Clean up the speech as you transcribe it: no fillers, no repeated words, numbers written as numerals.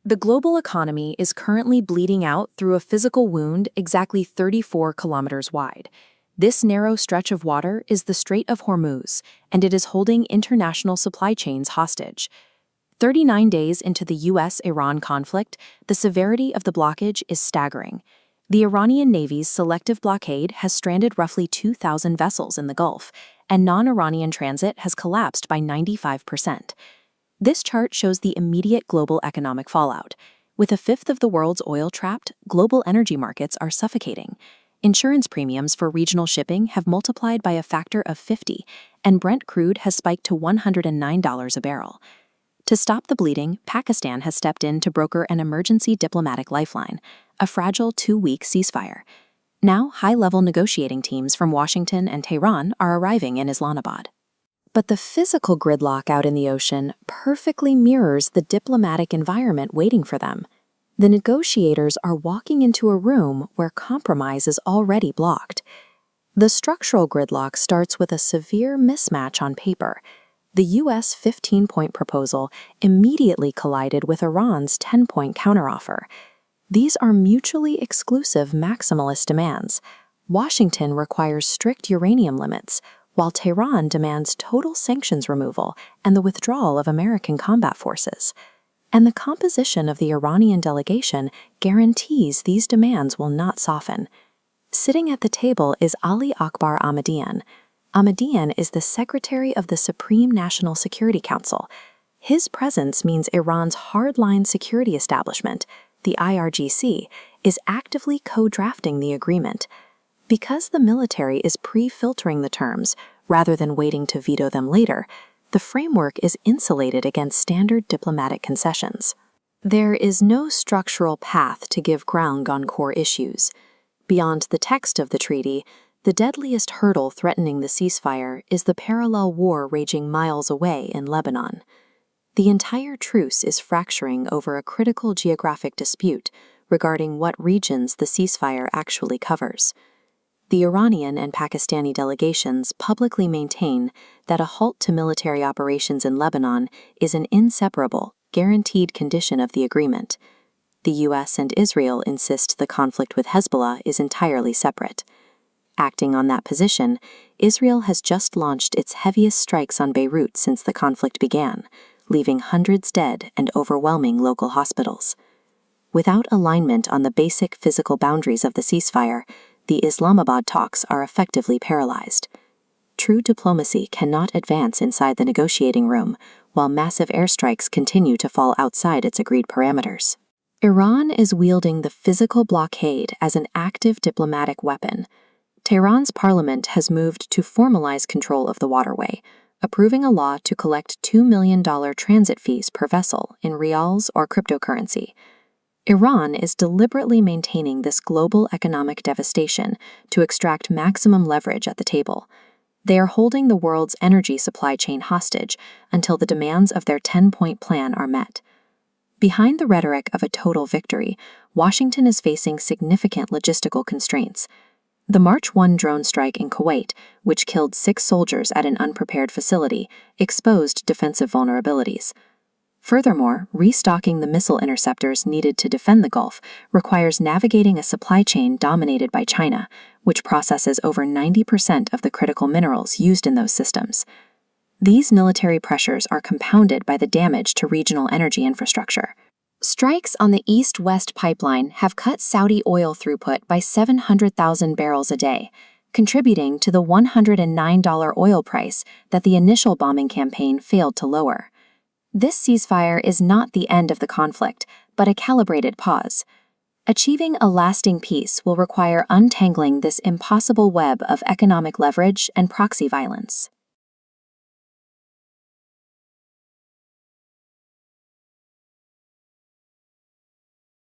The global economy is currently bleeding out through a physical wound exactly 34 kilometers wide. This narrow stretch of water is the Strait of Hormuz, and it is holding international supply chains hostage. 39 days into the U.S. Iran conflict, the severity of the blockage is staggering. The Iranian Navy's selective blockade has stranded roughly 2,000 vessels in the Gulf, and non-Iranian transit has collapsed by 95%. This chart shows the immediate global economic fallout. With a fifth of the world's oil trapped, global energy markets are suffocating. Insurance premiums for regional shipping have multiplied by a factor of 50, and Brent crude has spiked to $109 a barrel. To stop the bleeding, Pakistan has stepped in to broker an emergency diplomatic lifeline, a fragile 2-week ceasefire. Now, high-level negotiating teams from Washington and Tehran are arriving in Islamabad. But the physical gridlock out in the ocean perfectly mirrors the diplomatic environment waiting for them. The negotiators are walking into a room where compromise is already blocked. The structural gridlock starts with a severe mismatch on paper. The U.S. 15-point proposal immediately collided with Iran's 10-point counteroffer. These are mutually exclusive maximalist demands. Washington requires strict uranium limits, while Tehran demands total sanctions removal and the withdrawal of American combat forces. And the composition of the Iranian delegation guarantees these demands will not soften. Sitting at the table is Ali Akbar Ahmadian. Ahmadian is the Secretary of the Supreme National Security Council. His presence means Iran's hardline security establishment, the IRGC, is actively co-drafting the agreement. Because the military is pre-filtering the terms, rather than waiting to veto them later, the framework is insulated against standard diplomatic concessions. There is no structural path to give ground on core issues. Beyond the text of the treaty, the deadliest hurdle threatening the ceasefire is the parallel war raging miles away in Lebanon. The entire truce is fracturing over a critical geographic dispute regarding what regions the ceasefire actually covers. The Iranian and Pakistani delegations publicly maintain that a halt to military operations in Lebanon is an inseparable, guaranteed condition of the agreement. The U.S. and Israel insist the conflict with Hezbollah is entirely separate. Acting on that position, Israel has just launched its heaviest strikes on Beirut since the conflict began, leaving hundreds dead and overwhelming local hospitals. Without alignment on the basic physical boundaries of the ceasefire, the Islamabad talks are effectively paralyzed. True diplomacy cannot advance inside the negotiating room, while massive airstrikes continue to fall outside its agreed parameters. Iran is wielding the physical blockade as an active diplomatic weapon. Tehran's parliament has moved to formalize control of the waterway, approving a law to collect $2 million transit fees per vessel in rials or cryptocurrency. Iran is deliberately maintaining this global economic devastation to extract maximum leverage at the table. They are holding the world's energy supply chain hostage until the demands of their 10-point plan are met. Behind the rhetoric of a total victory, Washington is facing significant logistical constraints. The March 1 drone strike in Kuwait, which killed 6 soldiers at an unprepared facility, exposed defensive vulnerabilities. Furthermore, restocking the missile interceptors needed to defend the Gulf requires navigating a supply chain dominated by China, which processes over 90% of the critical minerals used in those systems. These military pressures are compounded by the damage to regional energy infrastructure. Strikes on the East-West pipeline have cut Saudi oil throughput by 700,000 barrels a day, contributing to the $109 oil price that the initial bombing campaign failed to lower. This ceasefire is not the end of the conflict, but a calibrated pause. Achieving a lasting peace will require untangling this impossible web of economic leverage and proxy violence.